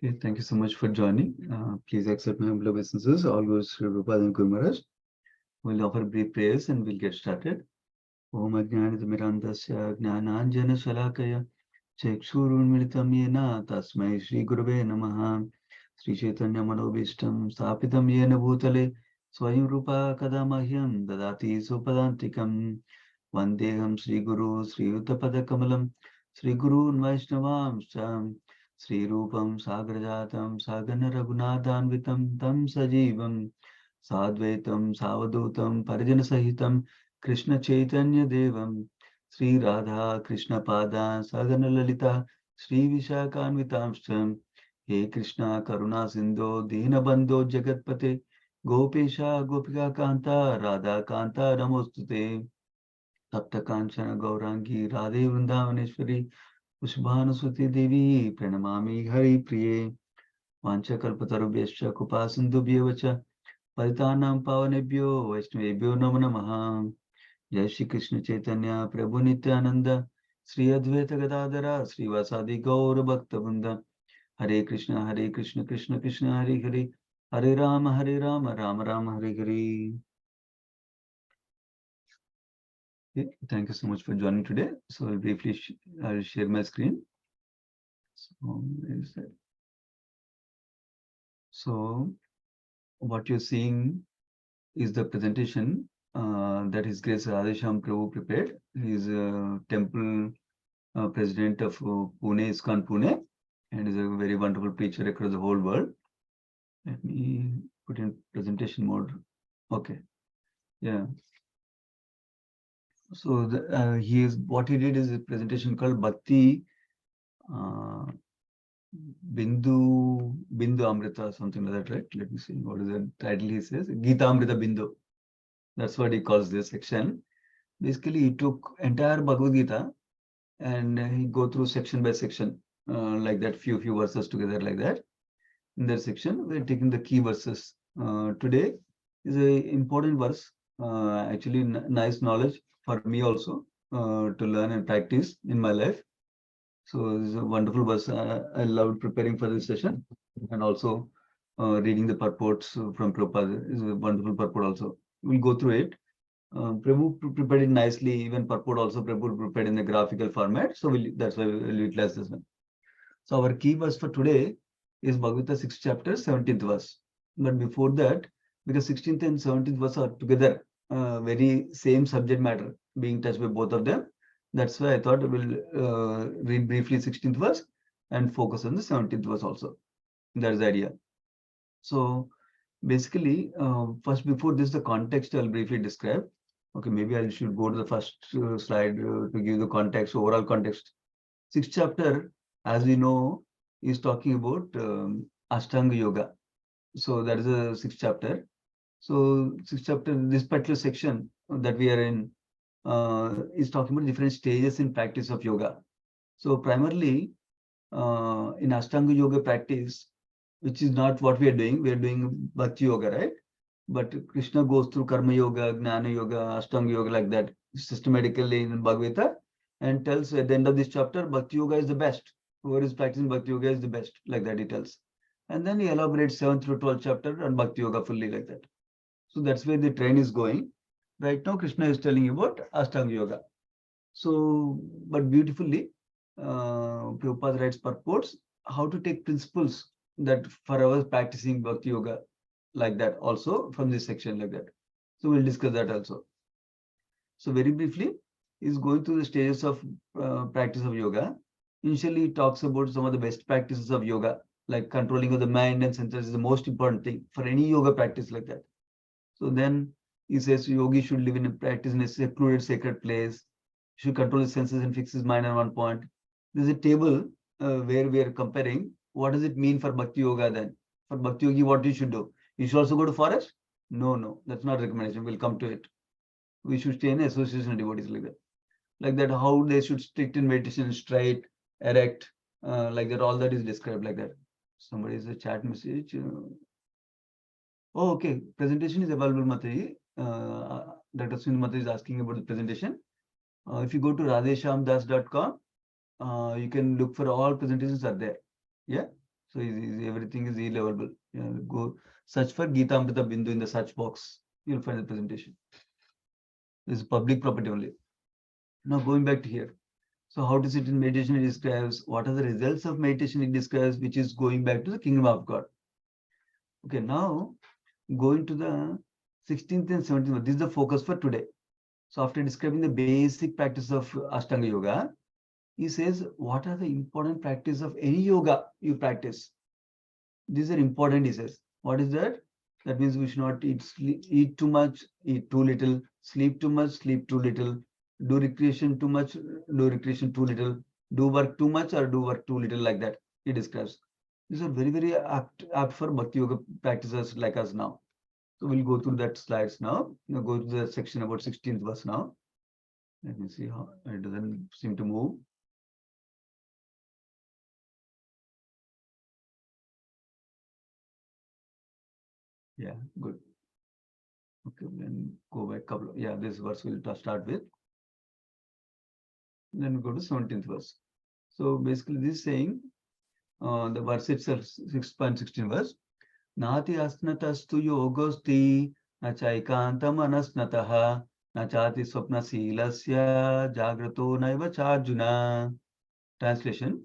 Okay, thank you so much for joining. Please accept my humble obeisances. All goes to Prabhupada and Guru Maharaj. We'll offer brief prayers and we'll get started. Om Ajnanitamirandasya Jnananjana Shalakaya Chekshurunmilitam Yena Tasmai Shri Gurave Namaha Sri Chaitanya Manobishtam Stapitam Yena Bhutale Swayam Rupa Kadamahyam Dadati Supadantikam Vandeham Sri Guru Sri Uttapada Kamalam Sri Guru Vaishnavam Sri Rupam Sagrajatam Sagana Raghunathanvitam Tam Sajivam Sadvaitam Savadutam Parijana Sahitam Krishna Chaitanya Devam Sri Radha Krishna Pada Sagana Lalita Sri Vishakhanvitamsham He Krishna Karuna Sindho Dinabandho Jagatpate Gopesha Gopika Kanta Radha Kanta Namostute Tapta Kanchana Gaurangi Radhe Vrindavaneshwari Pushbhanusuti Devi Pranamami Hari Priye Vanchakalpatarubhyascha Kupasindubhyevacha Paritanam Pavanebhyo Vaishnavebhyo Namo Namaha Jai Shri Krishna Chaitanya Prabhu Nityananda Sri Advaita Gadadhara Sri Vasadi Gaura Bhakta Vrinda Hare Krishna Krishna Krishna Hare Hare Hare Rama Rama Rama Hare Hare. Okay, thank you so much for joining today. So I'll briefly I'll share my screen. So where is that? So what you're seeing is the presentation that His Grace Radhesham Prabhu prepared. He is a temple president of Pune, iskcon Pune, and is a very wonderful preacher across the whole world. Let me put in presentation mode. Okay, yeah. So what he did is a presentation called Bhakti Bindu Amrita, something like that, right? Let me see. What is the title he says? Gita Amrita Bindu. That's what he calls this section. Basically, he took entire Bhagavad Gita and he go through section by section, like that, few verses together like that. In that section, we're taking the key verses. Today is a important verse, actually nice knowledge for me also to learn and practice in my life. So this is a wonderful verse. I loved preparing for this session and also reading the purports from Prabhupada is a wonderful purport also. We'll go through it. Prabhu prepared it nicely. Even purport also Prabhu prepared in the graphical format. So that's why we'll utilize this one. So our key verse for today is Bhagavad Gita 6th chapter, 17th verse. But before that, because 16th and 17th verse are together, very same subject matter being touched by both of them. That's why I thought we'll read briefly 16th verse and focus on the 17th verse also. That's the idea. So basically, first before this, the context I'll briefly describe. Okay, maybe I should go to the first slide to give the context, overall context. 6th chapter, as we know, is talking about Ashtanga Yoga. So that is the 6th chapter. So 6th chapter, this particular section that we are in is talking about different stages in practice of yoga. So primarily in Ashtanga Yoga practice, which is not what we are doing Bhakti Yoga, right? But Krishna goes through Karma Yoga, Jnana Yoga, Ashtanga Yoga like that systematically in Bhagavad Gita and tells at the end of this chapter, Bhakti Yoga is the best. Whoever is practicing Bhakti Yoga is the best, like that he tells. And then he elaborates 7th through 12th chapter on Bhakti Yoga fully like that. So that's where the train is going. Right now, Krishna is telling about Ashtanga Yoga. So, but beautifully, Prabhupada writes purports how to take principles that for our practicing Bhakti Yoga like that also from this section like that. So we'll discuss that also. So very briefly, is going through the stages of practice of yoga. Initially, he talks about some of the best practices of yoga, like controlling of the mind and senses is the most important thing for any yoga practice like that. So then he says yogi should live in a practice in a secluded, sacred place, should control his senses and fix his mind on one point. There's a table where we are comparing what does it mean for Bhakti Yoga then. For Bhakti Yogi, what you should do? You should also go to forest? No, that's not recommendation. We'll come to it. We should stay in association of devotees like that. Like that, how they should stick in meditation, straight, erect, like that, all that is described like that. Somebody is a chat message. Oh, okay. Presentation is available, Mataji. Dr. Sunil Mataji is asking about the presentation. If you go to radheshamdas.com, you can look for all presentations are there. Yeah. So everything is e-levelable. Go search for Gita Amrita Bindu in the search box. You'll find the presentation. This is public property only. Now going back to here. So how to sit in meditation, it describes what are the results of meditation, it describes, which is going back to the kingdom of God. Okay, now going to the 16th and 17th, this is the focus for today. So after describing the basic practice of Ashtanga Yoga, he says, what are the important practice of any yoga you practice? These are important, he says. What is that? That means we should not eat too much, eat too little, sleep too much, sleep too little, do recreation too much, do recreation too little, do work too much or do work too little, like that. He describes. These are very, very apt for Bhakti Yoga practitioners like us now. So we'll go through that slides now. Go to the section about 16th verse now. Let me see how it doesn't seem to move. Yeah, good. Okay, then go back couple of, yeah, this verse we'll start with. Then we go to 17th verse. So basically this is saying, the verse itself, 6.16 verse, Nati asnatastu yogosti, na chaikantam anasnataha, na chati swapna silasya, jagrato naiva charjuna. Translation.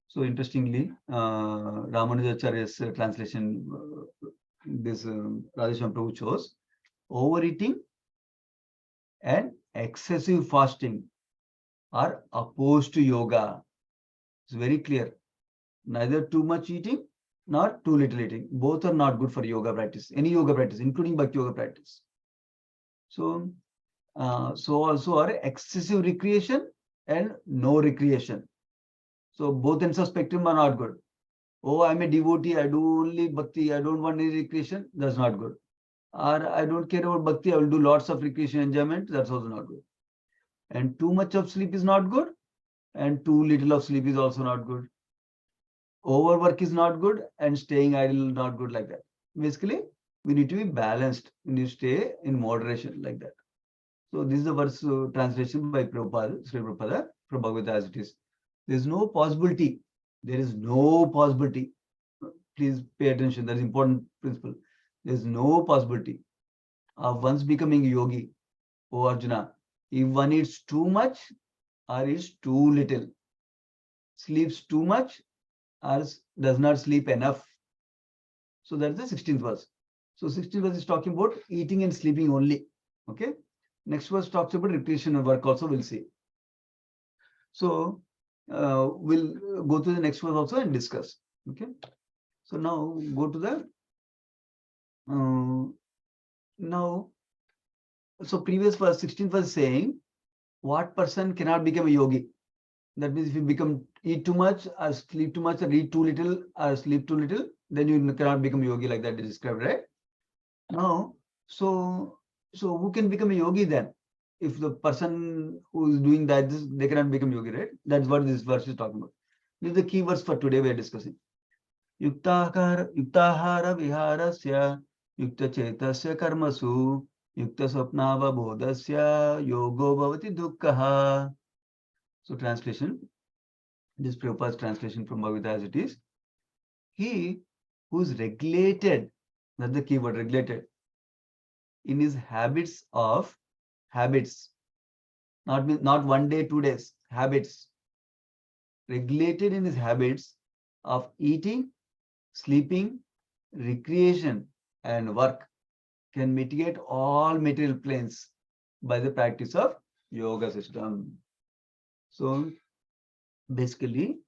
So interestingly, Ramanujacharya's translation, this Radhesham Prabhu chose, overeating and excessive fasting are opposed to yoga. It's very clear. Neither too much eating nor too little eating. Both are not good for yoga practice, any yoga practice, including Bhakti Yoga practice. So, so also are excessive recreation and no recreation. So both ends of spectrum are not good. Oh, I'm a devotee, I do only Bhakti, I don't want any recreation, that's not good. Or I don't care about Bhakti, I will do lots of recreation enjoyment, that's also not good. And too much of sleep is not good, and too little of sleep is also not good. Overwork is not good, and staying idle is not good, like that. Basically, we need to be balanced. We need to stay in moderation, like that. So this is the verse translation by Prabhupada, Sri Prabhupada, from Bhagavad as it is. There is no possibility. There is no possibility. Please pay attention. That is important principle. There is no possibility of once becoming a yogi, O Arjuna, if one eats too much or eats too little, sleeps too much or does not sleep enough. So that's the 16th verse. So 16th verse is talking about eating and sleeping only. Okay. Next verse talks about recreation and work also, we'll see. So we'll go to the next verse also and discuss. Okay. So now go to the now. So previous verse 16th verse saying, what person cannot become a yogi? That means if you eat too much or sleep too much or eat too little or sleep too little, then you cannot become a yogi, like that is described, right? Now, so who can become a yogi then? If the person who is doing that, they cannot become yogi, right? That's what this verse is talking about. This is the key verse for today we are discussing. Yuktahara viharasya yukta chetasya karmasu yukta swapnava bodhasya yogo bhavati dukkha. So translation, this Prabhupada's translation from Bhagavad as it is. He who is regulated, that's the key word, regulated, in his habits, not 1 day, 2 days, habits, regulated in his habits of eating, sleeping, recreation, and work, can mitigate all material planes by the practice of yoga system. So basically,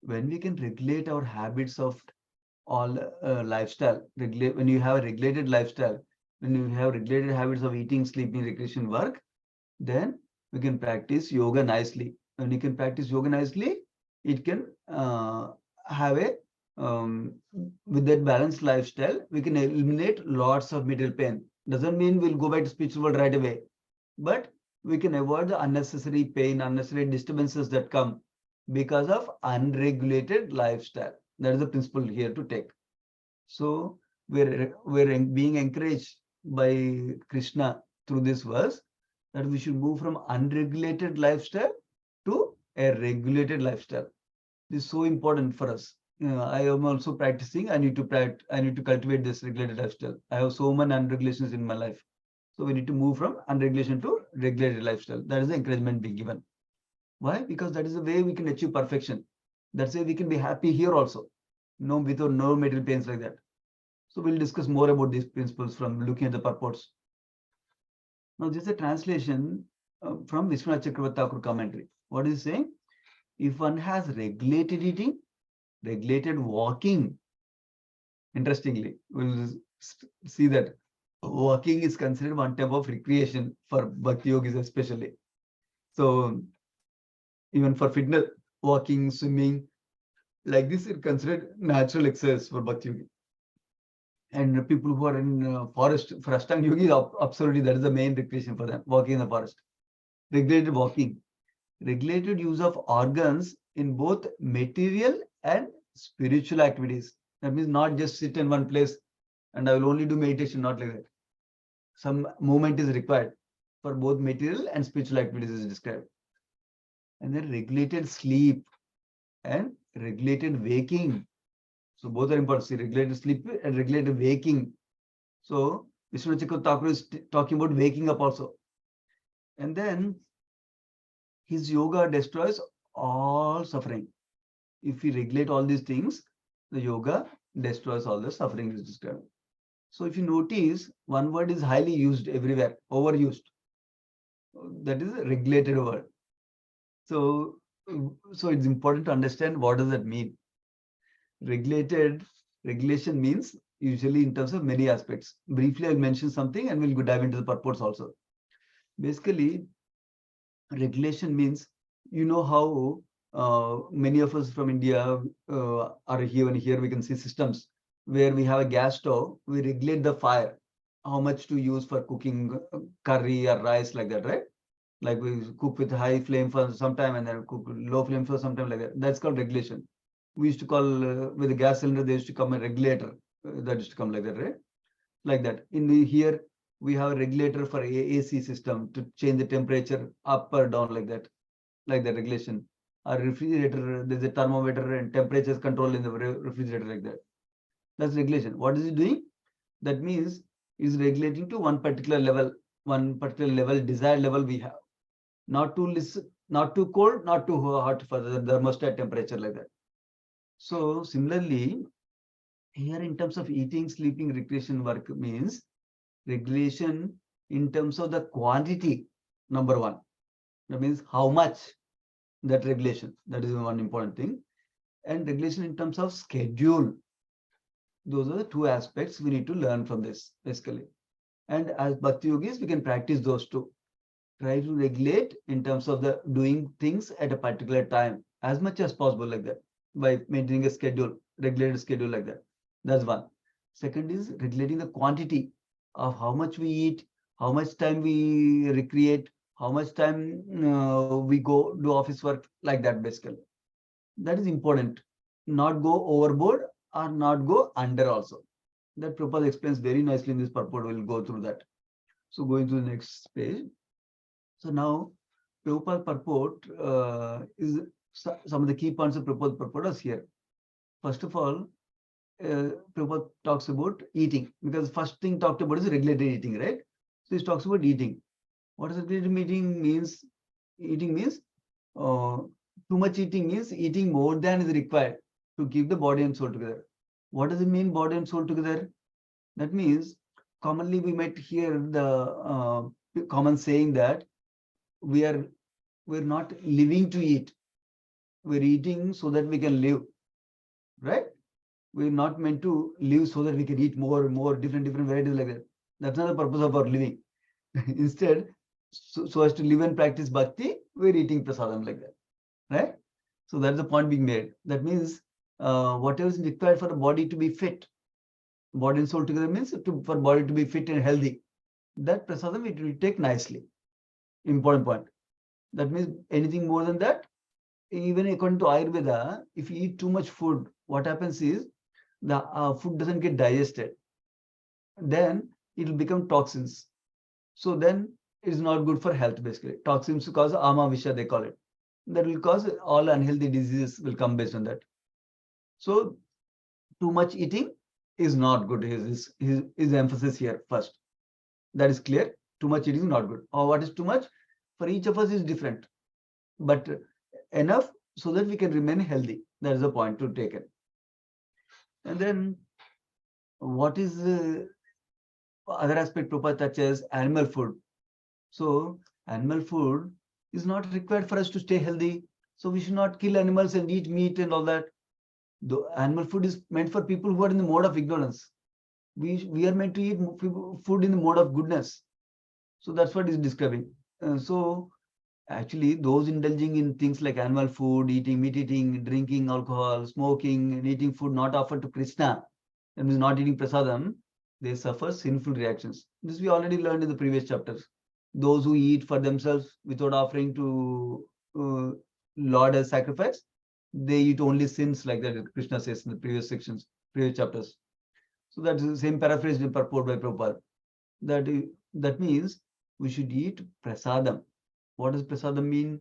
when we can regulate our habits of all lifestyle, when you have a regulated lifestyle, when you have regulated habits of eating, sleeping, recreation, work, then we can practice yoga nicely. When you can practice yoga nicely, it can have a with that balanced lifestyle, we can eliminate lots of material pain. Doesn't mean we'll go back to spiritual world right away, but we can avoid the unnecessary pain, unnecessary disturbances that come because of unregulated lifestyle. That is the principle here to take. So we're being encouraged by Krishna through this verse that we should move from unregulated lifestyle to a regulated lifestyle. This is so important for us. I am also practicing. I need to cultivate this regulated lifestyle. I have so many unregulations in my life. So we need to move from unregulation to regulated lifestyle. That is the encouragement being given. Why? Because that is the way we can achieve perfection. That's why we can be happy here also. No, without no material pains like that. So we'll discuss more about these principles from looking at the purports. Now, this is a translation from Vishwanath Chakravarti Thakur commentary. What is he saying? If one has regulated eating, regulated walking, interestingly, we'll see that walking is considered one type of recreation for bhakti yogis especially. So even for fitness, walking, swimming, like this is considered natural exercise for bhakti yogi. And people who are in forest, for Ashtanga yogis, absolutely that is the main recreation for them, walking in the forest. Regulated walking, regulated use of organs in both material and spiritual activities. That means not just sit in one place and I will only do meditation, not like that. Some movement is required for both material and spiritual activities is described. And then regulated sleep and regulated waking. So both are important. See, regulated sleep and regulated waking. So Vishwanath Chakravarti Thakur is talking about waking up also. And then his yoga destroys all suffering. If we regulate all these things, the yoga destroys all the suffering is described. So if you notice, one word is highly used everywhere, overused. That is a regulated word. So it's important to understand what does that mean. Regulation means usually in terms of many aspects. Briefly, I'll mention something and we'll go dive into the purports also. Basically, regulation means, you know how many of us from India are here, and here we can see systems where we have a gas stove, we regulate the fire, how much to use for cooking curry or rice, like that, right? Like we cook with high flame for some time and then cook low flame for some time, like that. That's called regulation. We used to call with the gas cylinder, there used to come a regulator that used to come like that, right? Like that. Here we have a regulator for AC system to change the temperature up or down, like that regulation. Our refrigerator, there's a thermometer and temperature control in the refrigerator, like that. That's regulation. What is it doing? That means is regulating to one particular level, desired level we have. Not too not too cold, not too hot for the thermostat temperature, like that. So similarly, here in terms of eating, sleeping, recreation, work means regulation in terms of the quantity, number one. That means how much, that regulation. That is one important thing. And regulation in terms of schedule. Those are the two aspects we need to learn from this, basically. And as Bhakti Yogis, we can practice those two. Try to regulate in terms of the doing things at a particular time as much as possible, like that, by maintaining a schedule, regulated schedule, like that. That's one. Second is regulating the quantity of how much we eat, how much time we recreate, how much time we go do office work, like that, basically. That is important. Not go overboard or not go under also. That Prabhupada explains very nicely in this purport. We'll go through that. So going to the next page. So now Prabhupada purport is some of the key points of Prabhupada purport is here. First of all, Prabhupada talks about eating, because first thing talked about is regulated eating, right? So he talks about eating. What does regulated eating means? Eating means too much eating means eating more than is required to keep the body and soul together. What does it mean, body and soul together? That means commonly we might hear the common saying that we're not living to eat. We're eating so that we can live, right? We're not meant to live so that we can eat more and more different varieties, like that. That's not the purpose of our living. Instead, so as to live and practice bhakti, we're eating prasadam, like that, right? So that's the point being made. That means whatever is required for the body to be fit, body and soul together means for body to be fit and healthy. That prasadam it will take nicely. Important point. That means anything more than that, even according to Ayurveda, if you eat too much food, what happens is the food doesn't get digested. Then it will become toxins. So then it is not good for health, basically. Toxins cause ama visha, they call it. That will cause all unhealthy diseases will come based on that. So too much eating is not good. His emphasis here first. That is clear. Too much eating is not good. Or what is too much? For each of us is different. But enough so that we can remain healthy. That is the point to take it. And then what is the other aspect Prabhupada touches? Animal food. So animal food is not required for us to stay healthy. So we should not kill animals and eat meat and all that. The animal food is meant for people who are in the mode of ignorance. We are meant to eat food in the mode of goodness. So that's what he's describing. So actually, those indulging in things like animal food, eating meat eating, drinking alcohol, smoking, and eating food not offered to Krishna, that means not eating prasadam, they suffer sinful reactions. This we already learned in the previous chapters. Those who eat for themselves without offering to Lord as sacrifice, they eat only sins, like that Krishna says in the previous sections, previous chapters. So that's the same paraphrase in purport by Prabhupada. That means we should eat prasadam. What does prasadam mean?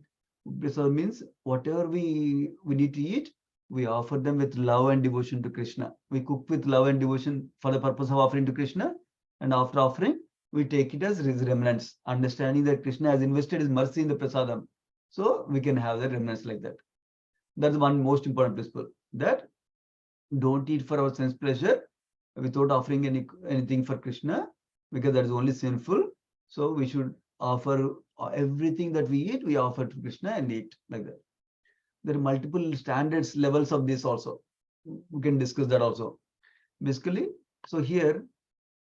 Prasadam means whatever we need to eat, we offer them with love and devotion to Krishna. We cook with love and devotion for the purpose of offering to Krishna, and after offering, we take it as his remnants, understanding that Krishna has invested his mercy in the prasadam. So we can have the remnants like that. That's one most important principle, that don't eat for our sense pleasure without offering anything for Krishna, because that is only sinful. So we should offer everything that we eat, we offer to Krishna and eat like that. There are multiple standards, levels of this also. We can discuss that also. Basically, so here,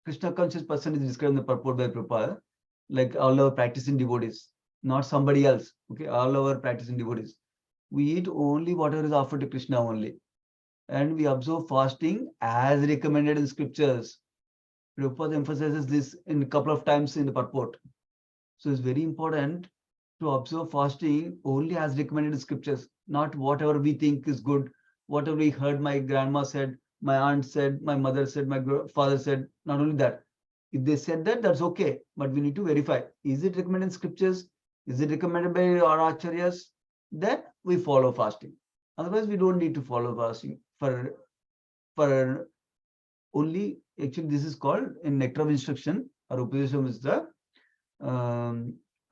Krishna conscious person is described in the purport by Prabhupada, like all our practicing devotees, not somebody else. Okay, all our practicing devotees. We eat only whatever is offered to Krishna only. And we observe fasting as recommended in scriptures. Prabhupada emphasizes this in a couple of times in the purport. So it's very important to observe fasting only as recommended in scriptures, not whatever we think is good, whatever we heard my grandma said, my aunt said, my mother said, my father said. Not only that, if they said that, that's okay, but we need to verify, is it recommended in scriptures? Is it recommended by our acharyas? Then we follow fasting. Otherwise, we don't need to follow fasting for only. Actually, this is called in Nectar of Instruction or Upadesham is the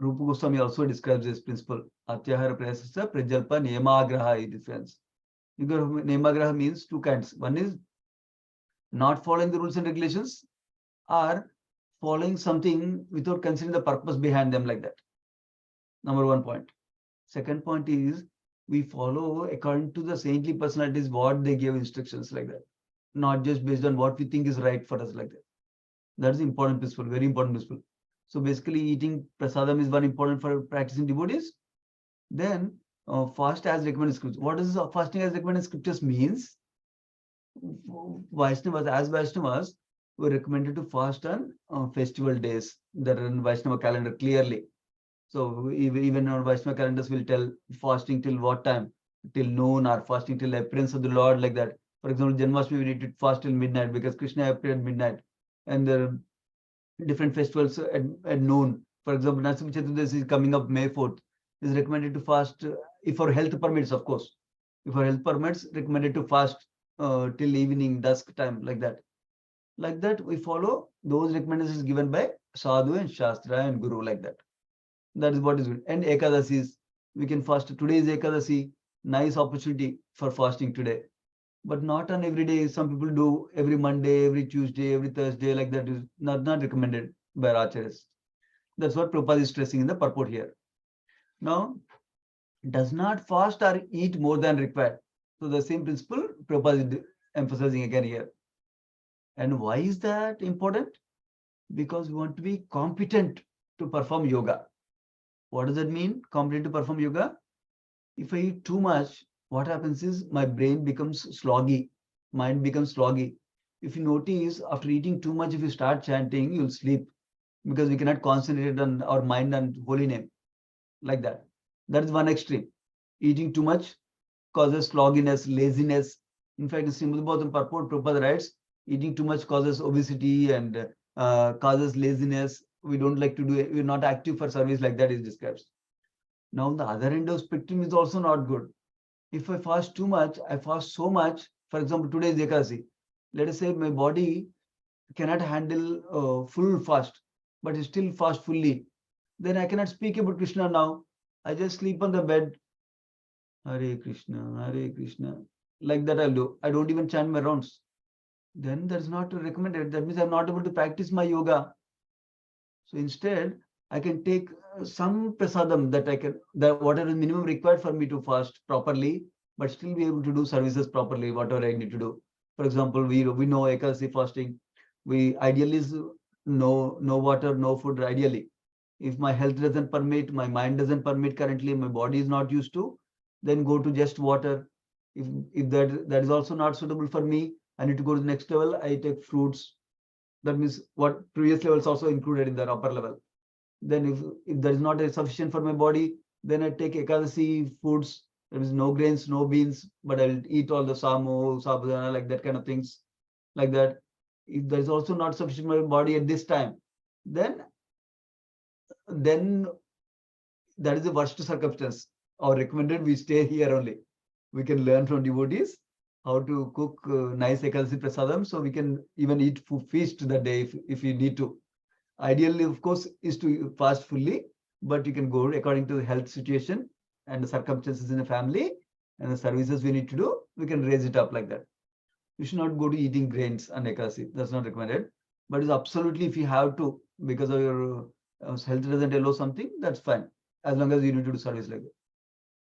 Rupa Goswami also describes this principle. Atyahara prayasasya prajalpa nemagraha is difference. Because nemagraha means two kinds. One is not following the rules and regulations, or following something without considering the purpose behind them, like that. Number one point. Second point is we follow according to the saintly personalities what they give instructions, like that. Not just based on what we think is right for us, like that. That is important principle, very important principle. So basically, eating prasadam is one important for practicing devotees. Then fast as recommended scriptures. What does fasting as recommended scriptures means? Vaishnavas, as Vaishnavas, were recommended to fast on festival days that are in Vaishnava calendar clearly. So even our Vaishnava calendars will tell fasting till what time? Till noon, or fasting till the appearance of the Lord, like that. For example, Janmashtami, we need to fast till midnight because Krishna appeared at midnight. And there are different festivals at noon. For example, Narasimha Chaturdashi is coming up May 4th. It is recommended to fast, if our health permits, of course. If our health permits, recommended to fast till evening, dusk time, like that. Like that, we follow those recommendations given by Sadhu and Shastra and Guru, like that. That is what is good. And Ekadasis, we can fast. Today is Ekadasi, nice opportunity for fasting today. But not on every day. Some people do every Monday, every Tuesday, every Thursday, like that is not recommended by our acharyas. That's what Prabhupada is stressing in the purport here. Now, does not fast or eat more than required. So the same principle Prabhupada is emphasizing again here. And why is that important? Because we want to be competent to perform yoga. What does that mean? Competent to perform yoga? If I eat too much, what happens is my brain becomes sloggy, mind becomes sloggy. If you notice, after eating too much, if you start chanting, you'll sleep because we cannot concentrate on our mind and holy name, like that. That is one extreme. Eating too much causes slogginess, laziness. In fact, in Srimad Bhagavatam purport, Prabhupada writes, eating too much causes obesity and causes laziness. We don't like to do it. We're not active for service, like that is described. Now, the other end of spectrum is also not good. If I fast too much, I fast so much For example, today is Ekadasi. Let us say my body cannot handle full fast, but is still fast fully. Then I cannot speak about Krishna now. I just sleep on the bed. Hare Krishna, Hare Krishna. Like that I'll do. I don't even chant my rounds. Then that's not recommended. That means I'm not able to practice my yoga. So instead, I can take some prasadam that whatever is minimum required for me to fast properly, but still be able to do services properly, whatever I need to do. For example, we know Ekadasi fasting. We ideally is no water, no food. Ideally, if my health doesn't permit, my mind doesn't permit currently, my body is not used to, then go to just water. If that is also not suitable for me, I need to go to the next level. I take fruits. That means what previous levels also included in the upper level. Then if that is not sufficient for my body, then I take Ekadasi foods. There is no grains, no beans, but I'll eat all the samo, sabudana, like that kind of things, like that. If there is also not sufficient for my body at this time, then that is the worst circumstance. Or recommended we stay here only. We can learn from devotees how to cook nice Ekadasi prasadam, so we can even eat feast that day if you need to. Ideally, of course, is to fast fully, but you can go according to the health situation and the circumstances in the family and the services we need to do. We can raise it up like that. You should not go to eating grains and Ekadasi. That's not recommended. But it's absolutely if you have to, because of your health doesn't allow something, that's fine. As long as you need to do service like that.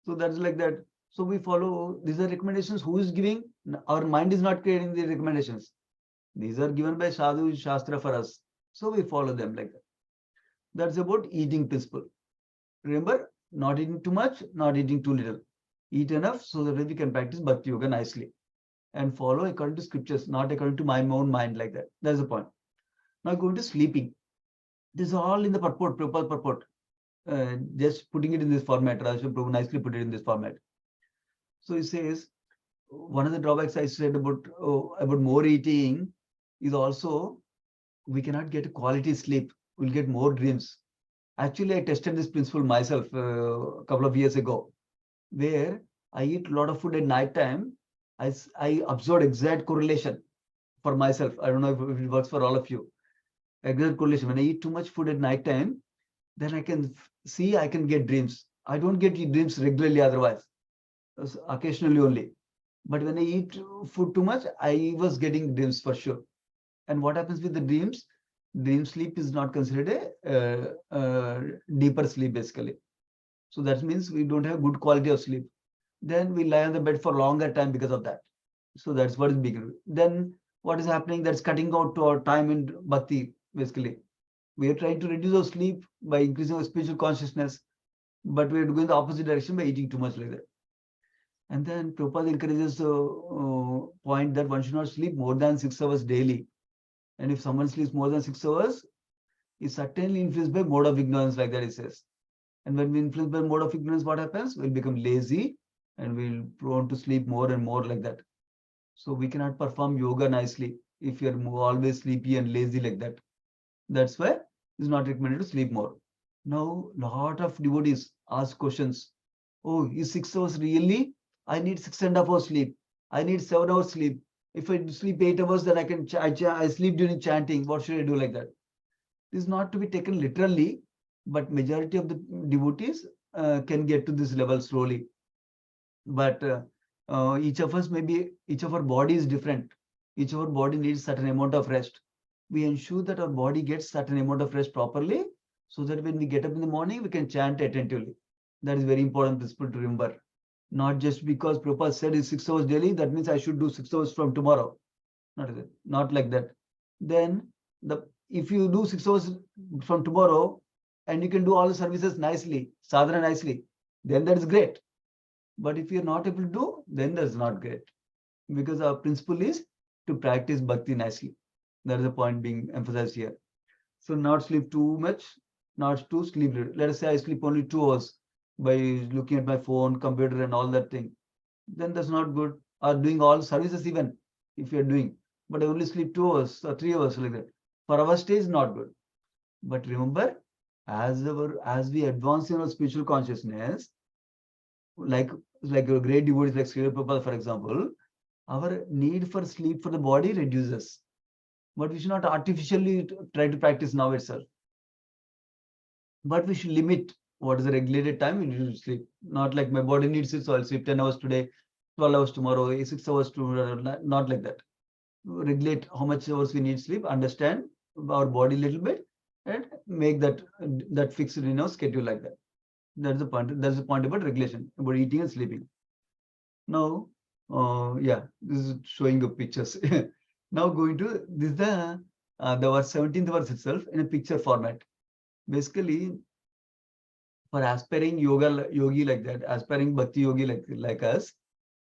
So that's like that. So we follow, these are recommendations. Who is giving? Our mind is not creating the recommendations. These are given by Sadhu Shastra for us. So we follow them like that. That's about eating principle. Remember, not eating too much, not eating too little. Eat enough so that we can practice Bhakti Yoga nicely. And follow according to scriptures, not according to my own mind like that. That's the point. Now going to sleeping. This is all in the purport, Prabhupada purport. Just putting it in this format. Rajashri Prabhu nicely put it in this format. So he says, one of the drawbacks I said about more eating is also we cannot get quality sleep. We'll get more dreams. Actually, I tested this principle myself a couple of years ago, where I eat a lot of food at night time. I observed exact correlation for myself. I don't know if it works for all of you. Exact correlation. When I eat too much food at night time, then I can see I can get dreams. I don't get dreams regularly otherwise, occasionally only. But when I eat food too much, I was getting dreams for sure. And what happens with the dreams? Dream sleep is not considered a deeper sleep basically. So that means we don't have good quality of sleep. Then we lie on the bed for longer time because of that. So that's what is big. Then what is happening? That's cutting out to our time in bhakti basically. We are trying to reduce our sleep by increasing our spiritual consciousness, but we are going the opposite direction by eating too much like that. And then Prabhupada encourages a point that one should not sleep more than 6 hours daily. And if someone sleeps more than 6 hours, is certainly influenced by mode of ignorance, like that it says. And when we influence by mode of ignorance, what happens? We'll become lazy and we'll prone to sleep more and more like that. So we cannot perform yoga nicely if you're always sleepy and lazy like that. That's why it's not recommended to sleep more. Now, lot of devotees ask questions. Oh, is 6 hours really? I need 6.5 hours sleep. I need 7 hours sleep. If I sleep 8 hours, then I sleep during chanting. What should I do like that? This is not to be taken literally, but majority of the devotees can get to this level slowly. But each of our body is different. Each of our body needs certain amount of rest. We ensure that our body gets certain amount of rest properly, so that when we get up in the morning, we can chant attentively. That is very important principle to remember. Not just because Prabhupada said it's 6 hours daily, that means I should do 6 hours from tomorrow. Not like that. Then if you do 6 hours from tomorrow and you can do all the services nicely, sadhana nicely, then that is great. But if you're not able to do, then that's not great. Because our principle is to practice bhakti nicely. That is the point being emphasized here. So not sleep too much, not too sleep. Let us say I sleep only 2 hours by looking at my phone, computer and all that thing. Then that's not good. Or doing all services even, if you're doing. But I only sleep 2 hours or 3 hours like that. For our stage, not good. But remember, as we advance in our spiritual consciousness, like a great devotees like Srila Prabhupada, for example, our need for sleep for the body reduces. But we should not artificially try to practice now itself. But we should limit what is the regulated time we need to sleep. Not like my body needs it, so I'll sleep 10 hours today, 12 hours tomorrow, 6 hours tomorrow. Not like that. Regulate how much hours we need sleep, understand our body a little bit, and make that fixed in our schedule like that. That's the point. That's the point about regulation, about eating and sleeping. Now, yeah, this is showing the pictures. Now going to this the verse 17th verse itself in a picture format. Basically, for aspiring yogi like that, aspiring bhakti yogi like us,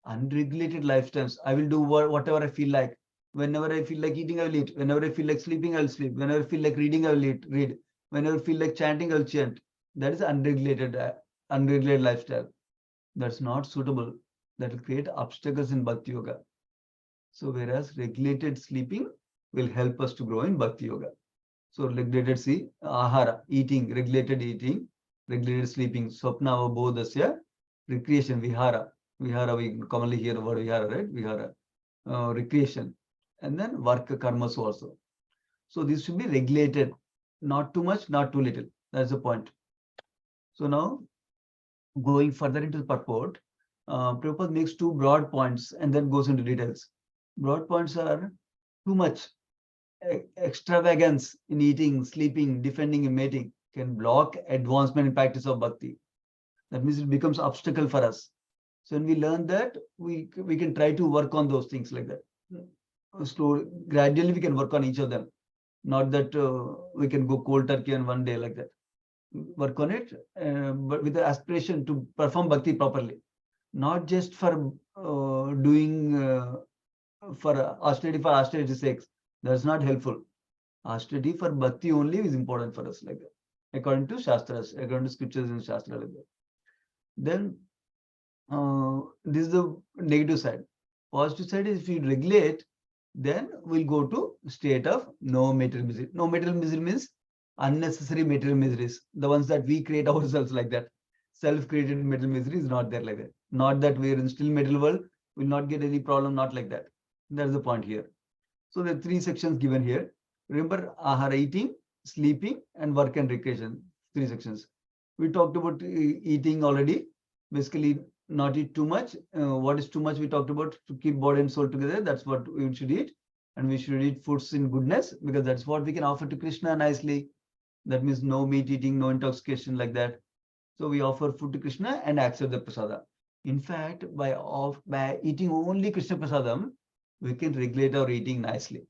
unregulated lifestyles. I will do whatever I feel like. Whenever I feel like eating, I will eat. Whenever I feel like sleeping, I will sleep. Whenever I feel like reading, I will read. Whenever I feel like chanting, I will chant. That is unregulated lifestyle. That's not suitable. That will create obstacles in bhakti yoga. So whereas regulated sleeping will help us to grow in bhakti yoga. So regulated ahara, eating, regulated sleeping, swapna bodhasya, recreation, vihara. Vihara, we commonly hear the word vihara, right? Vihara, recreation. And then work karmas also. So this should be regulated, not too much, not too little. That's the point. So now, going further into the purport, Prabhupada makes two broad points and then goes into details. Broad points are too much extravagance in eating, sleeping, defending, and mating can block advancement in practice of bhakti. That means it becomes obstacle for us. So when we learn that, we can try to work on those things like that. Slowly, gradually we can work on each of them. Not that we can go cold turkey on one day like that. Work on it, but with the aspiration to perform bhakti properly. Not just for doing for austerity's sake. That's not helpful. Austerity for bhakti only is important for us like that. According to Shastras, according to scriptures and Shastra like that. Then this is the negative side. Positive side is if you regulate, then we'll go to state of no material misery. No material misery means unnecessary material miseries, the ones that we create ourselves like that. Self-created material misery is not there like that. Not that we're in still material world, will not get any problem, not like that. That's the point here. So there are three sections given here. Remember, ahara, eating, sleeping, and work and recreation. Three sections. We talked about eating already. Basically, not eat too much. What is too much? We talked about to keep body and soul together. That's what we should eat. And we should eat foods in goodness because that's what we can offer to Krishna nicely. That means no meat eating, no intoxication like that. So we offer food to Krishna and accept the prasada. In fact, by eating only Krishna prasadam, we can regulate our eating nicely.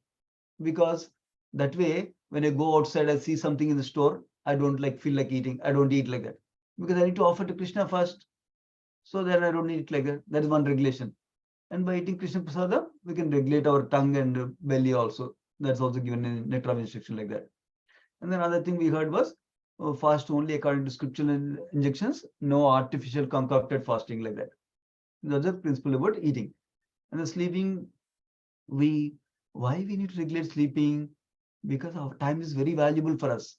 Because that way, when I go outside, I see something in the store, I don't feel like eating. I don't eat like that. Because I need to offer to Krishna first. So then I don't eat like that. That is one regulation. And by eating Krishna prasadam, we can regulate our tongue and belly also. That's also given in nectar of instruction like that. And then another thing we heard was fast only according to scriptural injections, no artificial concocted fasting like that. That's the principle about eating. And the sleeping, why we need to regulate sleeping? Because our time is very valuable for us.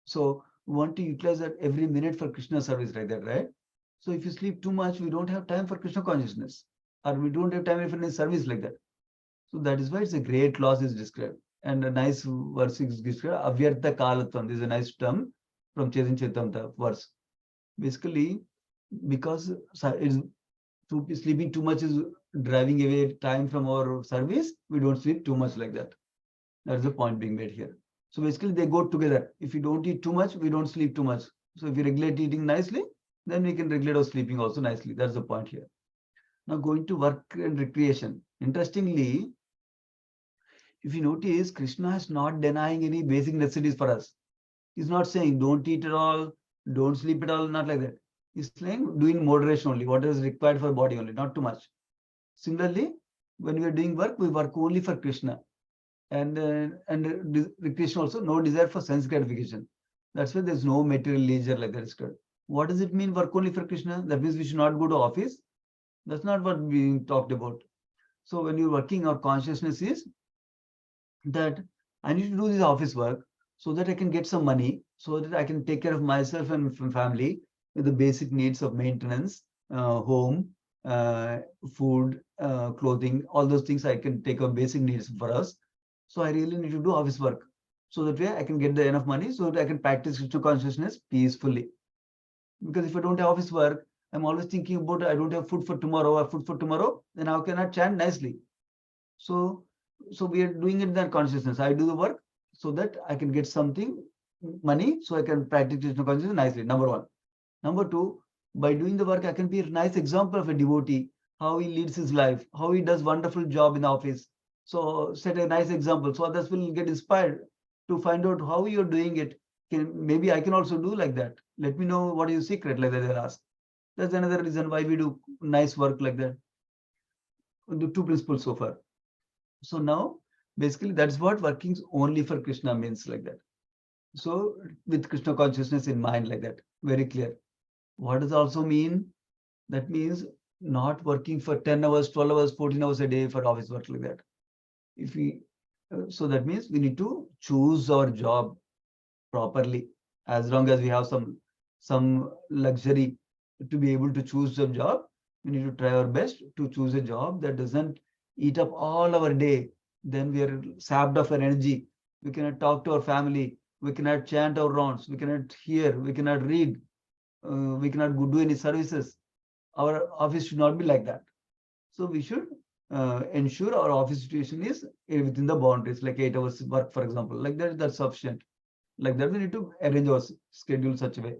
So we want to utilize that every minute for Krishna service like that, right? So if you sleep too much, we don't have time for Krishna consciousness, or we don't have time for any service like that. So that is why it's a great loss is described. And a nice verse is described, avyartha kalatvam. This is a nice term from Chaitanya Charitamrita verse. Basically, because sleeping too much is driving away time from our service, we don't sleep too much like that. That's the point being made here. So basically, they go together. If you don't eat too much, we don't sleep too much. So if you regulate eating nicely, then we can regulate our sleeping also nicely. That's the point here. Now going to work and recreation. Interestingly, if you notice, Krishna is not denying any basic necessities for us. He's not saying don't eat at all, don't sleep at all, not like that. He's saying doing moderation only, what is required for body only, not too much. Similarly, when we are doing work, we work only for Krishna. And recreation also, no desire for sense gratification. That's why there's no material leisure like that is called. What does it mean work only for Krishna? That means we should not go to office. That's not what we talked about. So when you're working, our consciousness is that I need to do this office work so that I can get some money, so that I can take care of myself and family with the basic needs of maintenance, home, food, clothing, all those things I can take our basic needs for us. So I really need to do office work. So that way I can get the enough money so that I can practice Krishna consciousness peacefully. Because if I don't have office work, I'm always thinking about I don't have food for tomorrow or food for tomorrow, then how can I chant nicely? So, so we are doing it in that consciousness. I do the work so that I can get something, money, so I can practice Krishna consciousness nicely. Number one. Number two, by doing the work, I can be a nice example of a devotee, how he leads his life, how he does wonderful job in the office. So set a nice example. So others will get inspired to find out how you're doing it. Maybe I can also do like that. Let me know what is your secret, like that they'll ask. That's another reason why we do nice work like that. The two principles so far. So now, basically, that's what working only for Krishna means, like that. So with Krishna consciousness in mind, like that, very clear. What does also mean? That means not working for 10 hours, 12 hours, 14 hours a day for office work, like that. If we, so that means we need to choose our job properly. As long as we have some luxury to be able to choose the job, we need to try our best to choose a job that doesn't eat up all our day. Then we are sapped of our energy. We cannot talk to our family. We cannot chant our rounds. We cannot hear. We cannot read. We cannot do any services. Our office should not be like that. So we should ensure our office situation is within the boundaries, like 8 hours work, for example. Like that, that's sufficient. Like that, we need to arrange our schedule such a way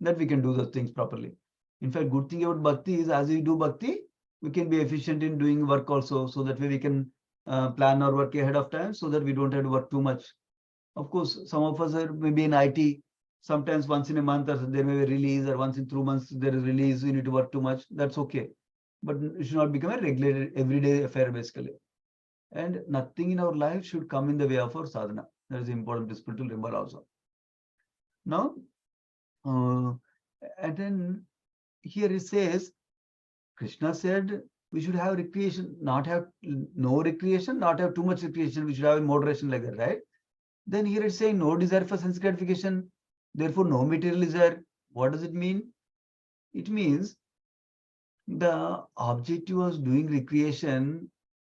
that we can do those things properly. In fact, good thing about bhakti is as we do bhakti, we can be efficient in doing work also. So that way we can plan our work ahead of time so that we don't have to work too much. Of course, some of us are maybe in IT. Sometimes once in a month or there may be a release, or once in 2 months there is release, we need to work too much. That's okay. But it should not become a regulated everyday affair, basically. And nothing in our life should come in the way of our sadhana. That is important principle to remember also. Now, and then here it says, Krishna said we should have recreation, not have no recreation, not have too much recreation. We should have moderation, like that, right? Then here it's saying no desire for sense gratification, therefore no material desire. What does it mean? It means the objective of doing recreation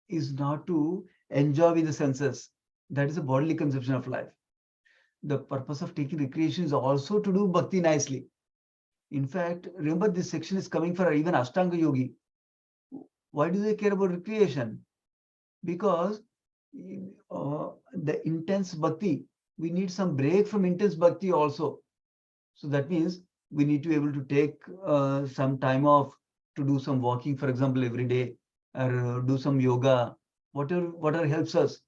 is not to enjoy with the senses. That is a bodily conception of life. The purpose of taking recreation is also to do bhakti nicely. In fact, remember this section is coming for even Ashtanga Yogi. Why do they care about recreation? Because the intense bhakti, we need some break from intense bhakti also. So that means we need to be able to take some time off to do some walking, for example, every day, or do some yoga, whatever helps us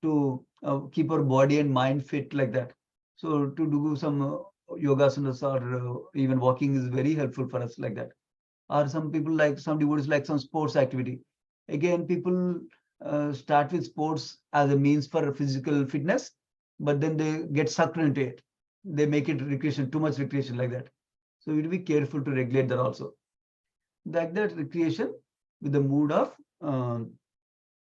to keep our body and mind fit, like that. So to do some yoga asanas or even walking is very helpful for us, like that. Or some people like, some devotees like some sports activity. Again, people start with sports as a means for physical fitness, but then they get sucked into it. They make it recreation, too much recreation, like that. So we need to be careful to regulate that also. Like that recreation with the mood of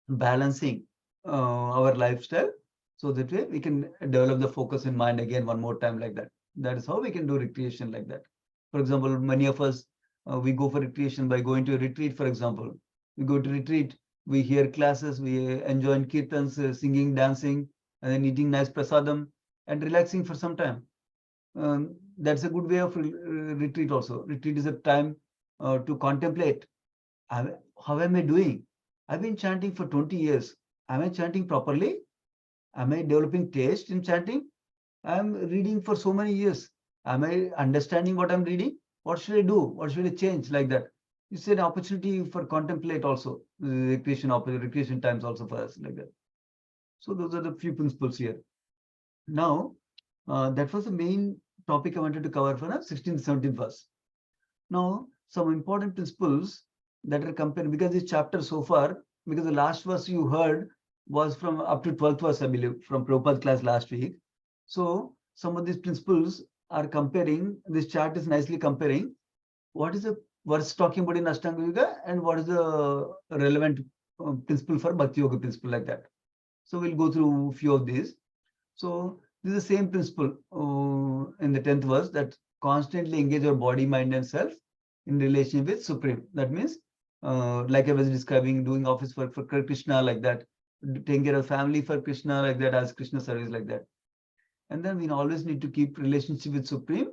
balancing our lifestyle, so that way we can develop the focus in mind again one more time, like that. That is how we can do recreation, like that. For example, many of us, we go for recreation by going to a retreat, for example. We go to retreat, we hear classes, we enjoy kirtans, singing, dancing, and then eating nice prasadam and relaxing for some time. That's a good way of retreat also. Retreat is a time to contemplate. How am I doing? I've been chanting for 20 years. Am I chanting properly? Am I developing taste in chanting? I'm reading for so many years. Am I understanding what I'm reading? What should I do? What should I change? Like that. It's an opportunity for contemplate also. Recreation times also for us, like that. So those are the few principles here. Now, that was the main topic I wanted to cover for the 16th, 17th verse. Now, some important principles that are compared, because this chapter so far, because the last verse you heard was from up to 12th verse, I believe, from Prabhupada's class last week. So some of these principles are comparing, this chart is nicely comparing what is the verse talking about in Ashtanga Yoga and what is the relevant principle for Bhakti Yoga principle, like that. So we'll go through a few of these. So this is the same principle in the 10th verse, that constantly engage our body, mind, and self in relation with Supreme. That means, like I was describing, doing office work for Krishna like that, taking care of family for Krishna like that, as Krishna service like that. And then we always need to keep relationship with Supreme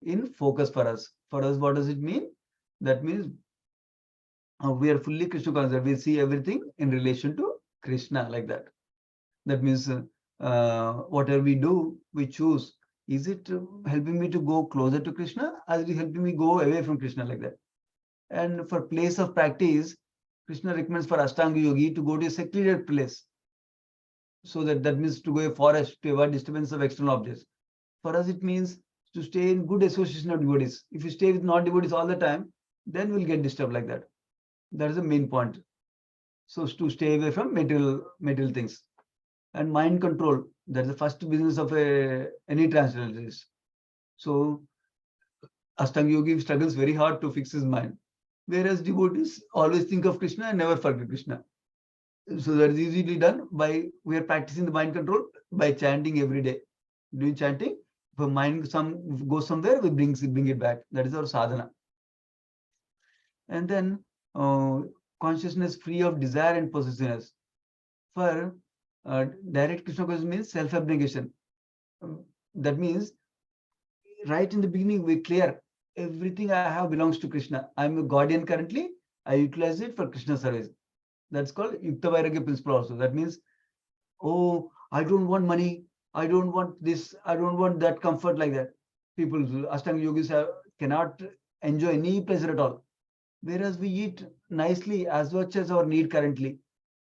in focus for us. For us, what does it mean? That means we are fully Krishna conscious. We see everything in relation to Krishna like that. That means whatever we do, we choose. Is it helping me to go closer to Krishna, or is it helping me go away from Krishna like that? And for place of practice, Krishna recommends for Ashtanga Yogi to go to a secluded place. So that means to go to a forest to avoid disturbance of external objects. For us, it means to stay in good association of devotees. If you stay with non-devotees all the time, then we'll get disturbed like that. That is the main point. So to stay away from material things. And mind control, that's the first business of any transcendentalist. So Ashtanga Yogi struggles very hard to fix his mind, whereas devotees always think of Krishna and never forget Krishna. So that is easily done by, we are practicing the mind control by chanting every day. Doing chanting, if a mind goes somewhere, we bring it back. That is our sadhana. And then consciousness free of desire and possessiveness. For direct Krishna consciousness means self-abnegation. That means right in the beginning we clear everything I have belongs to Krishna. I'm a guardian currently. I utilize it for Krishna service. That's called Yukta Vairagya principle also. That means, oh, I don't want money. I don't want this. I don't want that comfort like that. People, Ashtanga yogis cannot enjoy any pleasure at all. Whereas we eat nicely as much as our need currently.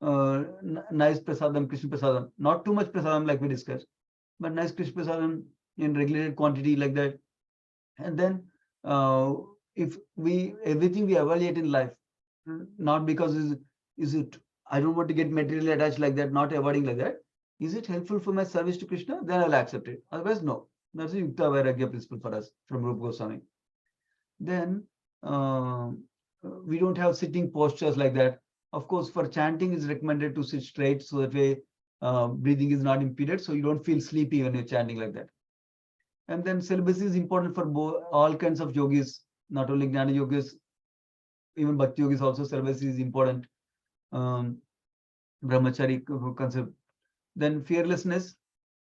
Nice prasadam, Krishna prasadam. Not too much prasadam like we discussed, but nice Krishna prasadam in regulated quantity like that. And then if everything we evaluate in life, not because is it I don't want to get materially attached like that, not avoiding like that. Is it helpful for my service to Krishna? Then I'll accept it. Otherwise, no. That's a Yukta Vairagya principle for us from Rupa Goswami. Then we don't have sitting postures like that. Of course, for chanting, it's recommended to sit straight so that way breathing is not impeded, so you don't feel sleepy when you're chanting like that. And then celibacy is important for all kinds of yogis, not only Jnana yogis, even Bhakti yogis also. Celibacy is important. Brahmachari concept. Then fearlessness.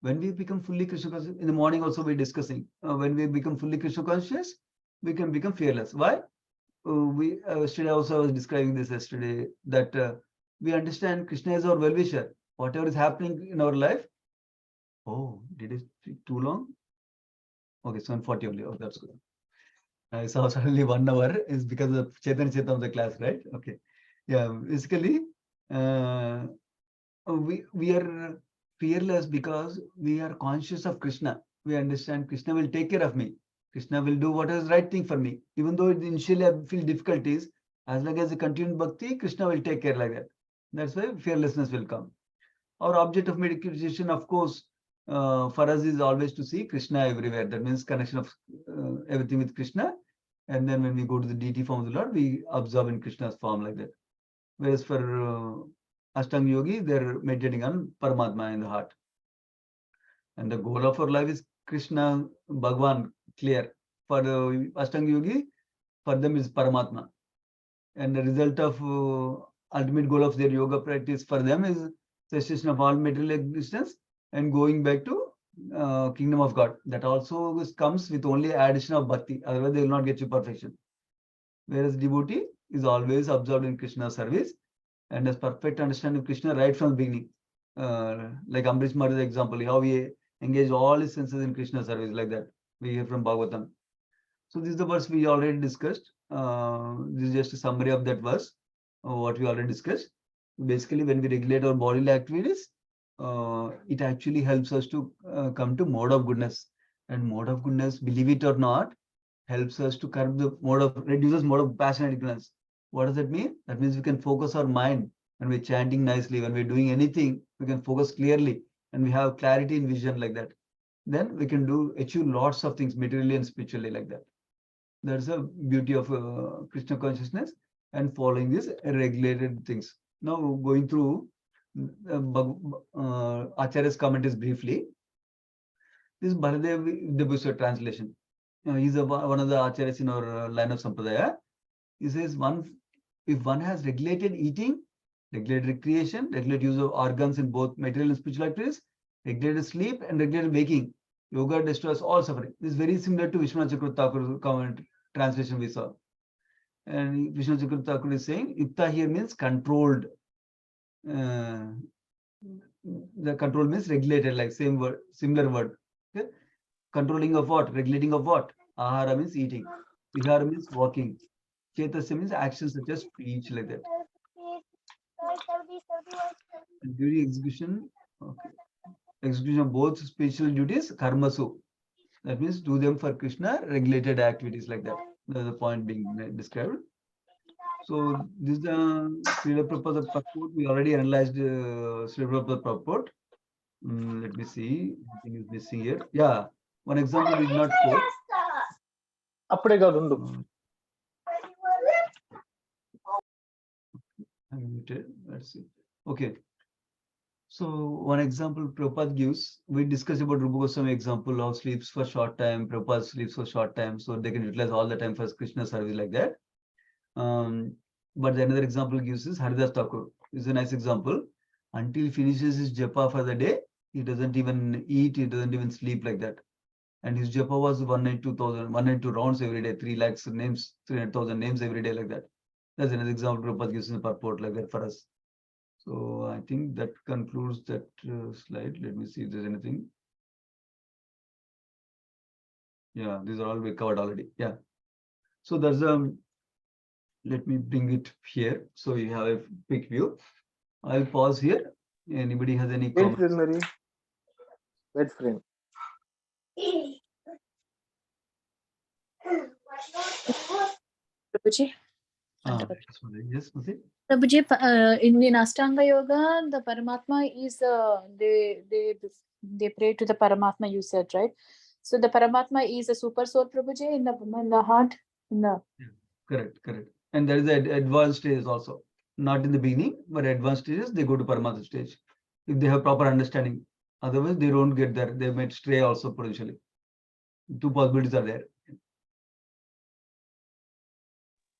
When we become fully Krishna conscious, in the morning also we're discussing, when we become fully Krishna conscious, we can become fearless. Why? Yesterday also I was describing this yesterday, that we understand Krishna is our well-wisher. Whatever is happening in our life. Oh, did it take too long? Okay, 7:40 only. Oh, that's good. I saw suddenly 1 hour is because of Chaitanya Chaitanya of the class, right? Okay. Yeah, basically, we are fearless because we are conscious of Krishna. We understand Krishna will take care of me. Krishna will do what is right thing for me. Even though initially I feel difficulties, as long as I continue bhakti, Krishna will take care like that. That's why fearlessness will come. Our object of meditation, of course, for us is always to see Krishna everywhere. That means connection of everything with Krishna. And then when we go to the deity form of the Lord, we observe in Krishna's form like that. Whereas for Ashtanga Yogi, they're meditating on Paramatma in the heart. And the goal of our life is Krishna, Bhagwan, clear. For Ashtanga Yogi, for them is Paramatma. And the result of ultimate goal of their yoga practice for them is cessation of all material existence and going back to kingdom of God. That also comes with only addition of bhakti. Otherwise, they will not get to perfection. Whereas devotee is always absorbed in Krishna's service and has perfect understanding of Krishna right from the beginning. Like Ambrish Maharaj's example, how he engaged all his senses in Krishna's service like that. We hear from Bhagavatam. So this is the verse we already discussed. This is just a summary of that verse, what we already discussed. Basically, when we regulate our bodily activities, it actually helps us to come to mode of goodness. And mode of goodness, believe it or not, helps us to curb the reduces mode of passion and ignorance. What does that mean? That means we can focus our mind when we're chanting nicely, when we're doing anything, we can focus clearly and we have clarity in vision like that. Then we can achieve lots of things materially and spiritually like that. That's the beauty of Krishna consciousness and following these regulated things. Now going through Acharya's comment is briefly. This is Baladev Vidyabhusha translation. He's one of the acharyas in our line of sampradaya. He says if one has regulated eating, regulated recreation, regulated use of organs in both material and spiritual activities, regulated sleep and regulated waking, yoga destroys all suffering. This is very similar to Vishwanath Chakravarti Thakur's comment translation we saw. And Vishwanath Chakravarti Thakur is saying yukta here means controlled. The control means regulated, like same word, similar word. Okay? Controlling of what? Regulating of what? Ahara means eating. Vihara means walking. Chetasya means actions such as speech, like that. And during execution, okay. Execution of both spiritual duties, karmasu. That means do them for Krishna, regulated activities, like that. That's the point being described. So this is the Srila Prabhupada purport. We already analyzed Srila Prabhupada purport. Let me see. Anything is missing here. Yeah. One example we did not quote. Let's see. Okay. So one example Prabhupada gives, we discussed about Rupa Goswami example of sleeps for short time, Prabhupada sleeps for short time, so they can utilize all the time for Krishna service, like that. But another example gives is Haridas Thakur. This is a nice example. Until he finishes his japa for the day, he doesn't even eat, he doesn't even sleep, like that. And his japa was 192 rounds every day, 3 lakhs names, 300,000 names every day, like that. That's another example Prabhupada gives in the purport, like that, for us. So I think that concludes that slide. Let me see if there's anything. Yeah, these are all we covered already. Yeah. So there's let me bring it here so you have a quick view. I'll pause here. Anybody has any comments? Wait, friend. Prabhuji. Yes, Prabhuji, in Ashtanga Yoga, the Paramatma is they pray to the Paramatma. You said, right? So the Paramatma is a super soul, Prabhuji, in the heart. Yeah, correct. And there is an advanced stage also. Not in the beginning, but advanced stages they go to Paramatma stage if they have proper understanding. Otherwise, they don't get there. They might stray also potentially. 2 possibilities are there.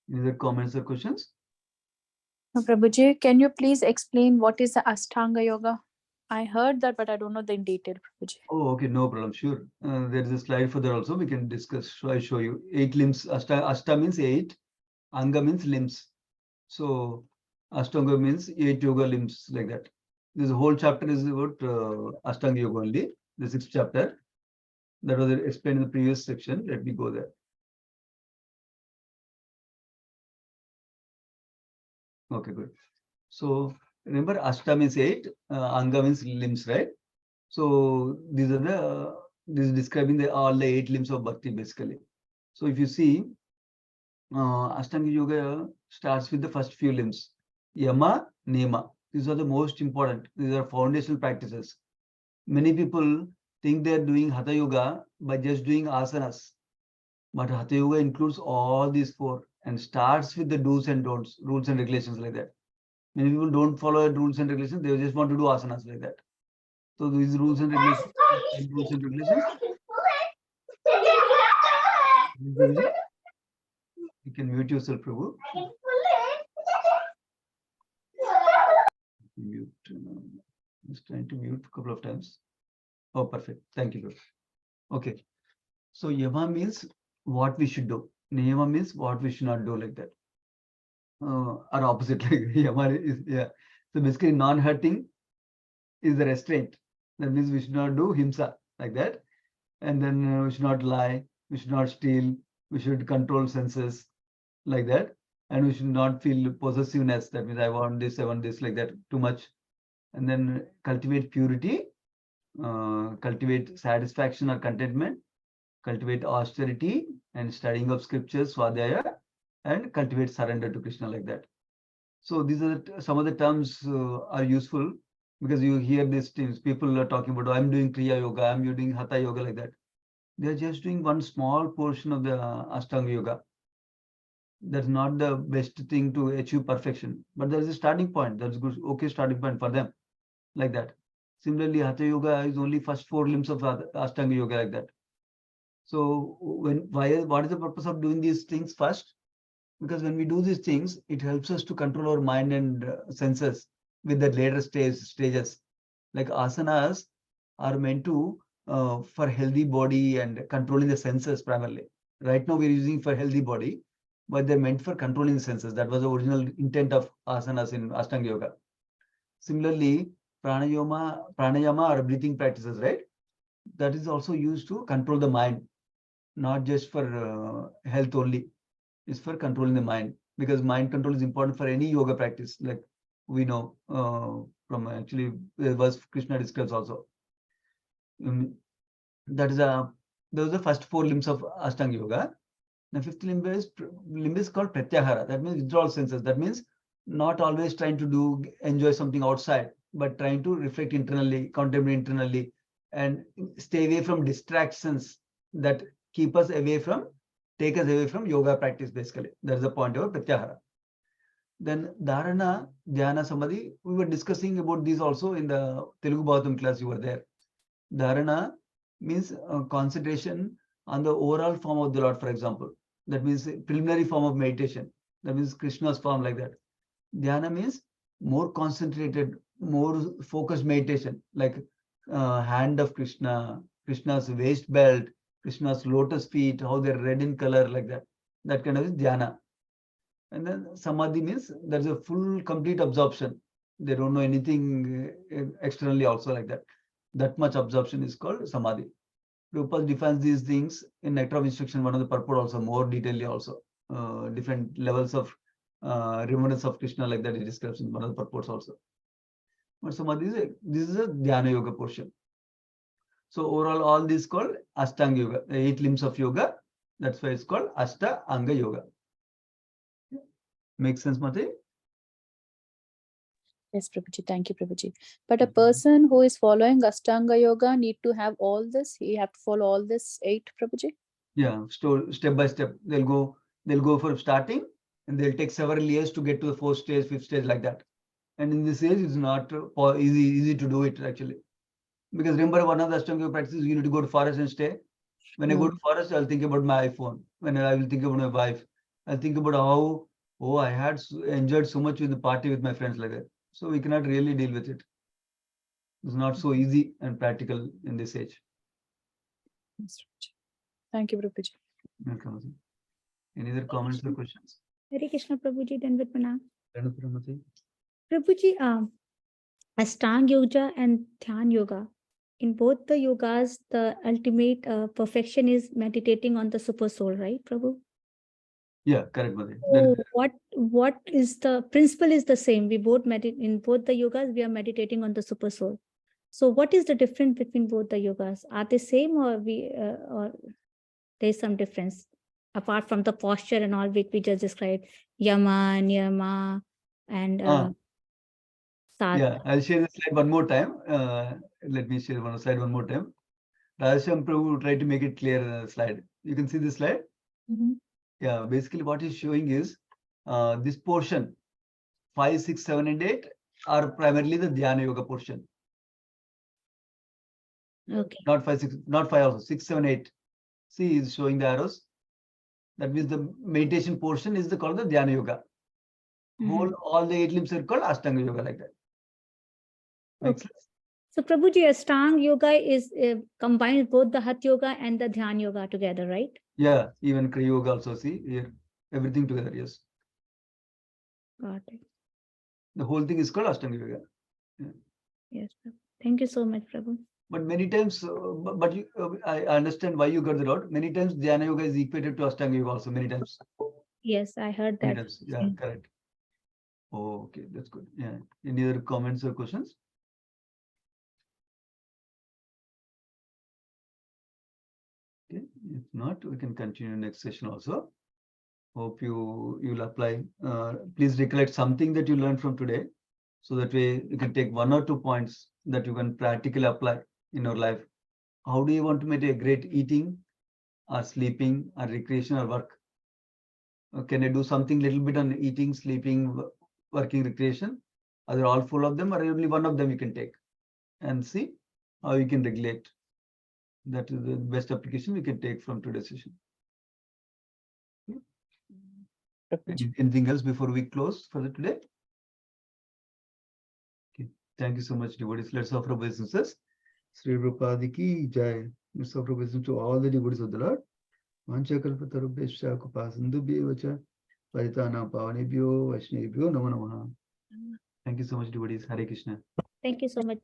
Any other comments or questions? No, Prabhuji, can you please explain what is the Ashtanga Yoga? I heard that, but I don't know the in detail, Prabhuji. Oh, okay, no problem. Sure. There is a slide for that also. We can discuss. So I show you 8 limbs. Ashta means 8. Anga means limbs. So Ashtanga means 8 yoga limbs, like that. This whole chapter is about Ashtanga Yoga only. The 6th chapter. That was explained in the previous section. Let me go there. Okay, good. So remember, Ashta means 8, Anga means limbs, right? So these are this is describing all the 8 limbs of bhakti, basically. So if you see, Ashtanga Yoga starts with the first few limbs, Yama, Niyama. These are the most important. These are foundational practices. Many people think they are doing Hatha Yoga by just doing asanas. But Hatha Yoga includes all these 4 and starts with the do's and don'ts, rules and regulations, like that. Many people don't follow rules and regulations. They just want to do asanas, like that. So these rules and regulations. You can mute yourself, Prabhu. Mute. Just trying to mute a couple of times. Oh, perfect. Thank you, Lord. Okay. So Yama means what we should do. Niyama means what we should not do, like that. Or opposite, like Yama is, yeah. So basically, non-hurting is the restraint. That means we should not do himsa, like that. And then we should not lie, we should not steal, we should control senses, like that. And we should not feel possessiveness. That means I want this, like that, too much. And then cultivate purity, cultivate satisfaction or contentment, cultivate austerity and studying of scriptures, swadhyaya, and cultivate surrender to Krishna, like that. So these are some of the terms are useful because you hear these things. People are talking about, oh, I'm doing Kriya Yoga, I'm doing Hatha Yoga, like that. They're just doing one small portion of the Ashtanga Yoga. That's not the best thing to achieve perfection, but there's a starting point. That's good, okay, starting point for them, like that. Similarly, Hatha Yoga is only first 4 limbs of Ashtanga Yoga, like that. So what is the purpose of doing these things first? Because when we do these things, it helps us to control our mind and senses with the later stages. Like asanas are meant to for healthy body and controlling the senses primarily. Right now we're using for healthy body, but they're meant for controlling the senses. That was the original intent of asanas in Ashtanga Yoga. Similarly, pranayama or breathing practices, right? That is also used to control the mind, not just for health only. It's for controlling the mind, because mind control is important for any yoga practice. Like we know from actually the verse Krishna describes also. That is those are the first 4 limbs of Ashtanga Yoga. The fifth limb is called pratyahara. That means withdrawal senses. That means not always trying to enjoy something outside, but trying to reflect internally, contemplate internally, and stay away from distractions that keep us away from, take us away from yoga practice. Basically, that's the point of pratyahara. Then dharana, dhyana, samadhi. We were discussing about these also in the Telugu Bhagavatam class. You were there. Dharana means concentration on the overall form of the Lord, for example. That means preliminary form of meditation. That means Krishna's form, like that. Dhyana means more concentrated, more focused meditation, like hand of Krishna, Krishna's waist belt, Krishna's lotus feet, how they're red in color, like that. That kind of is dhyana. And then samadhi means there's a full, complete absorption. They don't know anything externally also, like that. That much absorption is called samadhi. Prabhupada defines these things in Nectar of Instruction, one of the purport also, more detailedly also. Different levels of remembrance of Krishna, like that he describes in one of the purports also. But samadhi this is a dhyana yoga portion. So overall, all this called Ashtanga Yoga, the 8 limbs of yoga. That's why it's called Ashtanga Yoga. Makes sense, Mate? Yes, Prabhuji. Thank you, Prabhuji. But a person who is following Ashtanga Yoga need to have all this. He have to follow all this 8, Prabhuji. Yeah, step by step. They'll go for starting, and they'll take several years to get to the 4th stage, 5th stage, like that. And in this age, it's not easy to do it actually. Because remember, one of the Ashtanga Yoga practices, you need to go to forest and stay. When I go to forest, I'll think about my iPhone. When I will think about my wife, I'll think about how, I had enjoyed so much with the party with my friends, like that. So we cannot really deal with it. It's not so easy and practical in this age. Yes, Prabhuji. Thank you, Prabhuji. Welcome. Any other comments or questions? Hare Krishna, Prabhuji, Dandavat Pranam. Pranam. Prabhuji, Ashtanga Yoga and Dhyan Yoga. In both the yogas, the ultimate perfection is meditating on the super soul, right, Prabhu? Yeah, correct, Mother. So what is the principle is the same. We both in both the yogas, we are meditating on the super soul. So what is the difference between both the yogas? Are they same, or or there's some difference apart from the posture and all which we just described, yama, niyama, and sadhana? Yeah, I'll share the slide one more time. Let me share one slide one more time. Radhasham Prabhu tried to make it clear slide. You can see this slide. Mm-hmm. Yeah, basically what he's showing is this portion 5, 6, 7, and 8 are primarily the Dhyana Yoga portion. Okay. Not 5, 6, not 5 also, 6, 7, 8. See, he's showing the arrows. That means the meditation portion is called the Dhyana Yoga. Mm-hmm. All the 8 limbs are called Ashtanga Yoga, like that. Makes sense? So Prabhuji, Ashtanga Yoga is combines both the Hatha Yoga and the Dhyan Yoga together, right? Yeah, even Kriya Yoga also, see here, everything together, yes. Got it. The whole thing is called Ashtanga Yoga. Yeah. Yes, Prabhu. Thank you so much, Prabhu. But many times, I understand why you got the doubt. Many times Dhyana Yoga is equated to Ashtanga Yoga also, many times. Yes, I heard Many that. times. Yeah, correct. Oh, okay, that's good. Yeah. Any other comments or questions? Okay, if not, we can continue next session also. Hope you'll apply. Please recollect something that you learned from today, so that way you can take 1 or 2 points that you can practically apply in your life. How do you want to make a great eating or sleeping or recreation or work? Can I do something little bit on eating, sleeping, working, recreation? Are they all full of them, or only one of them you can take and see how you can regulate? That is the best application we can take from today's session. Anything else before we close for the today? Okay. Thank you so much, devotees. Let's offer obeisances. Sri Prabhupada ki jai. Let's offer obeisance to all the devotees of the Lord. Vanchakalpatarubhyascha kupasindubhyevacha paritana pavanebhyo vaishnevibhyo namo namaha. Thank you so much, devotees. Hare Krishna. Thank you so much.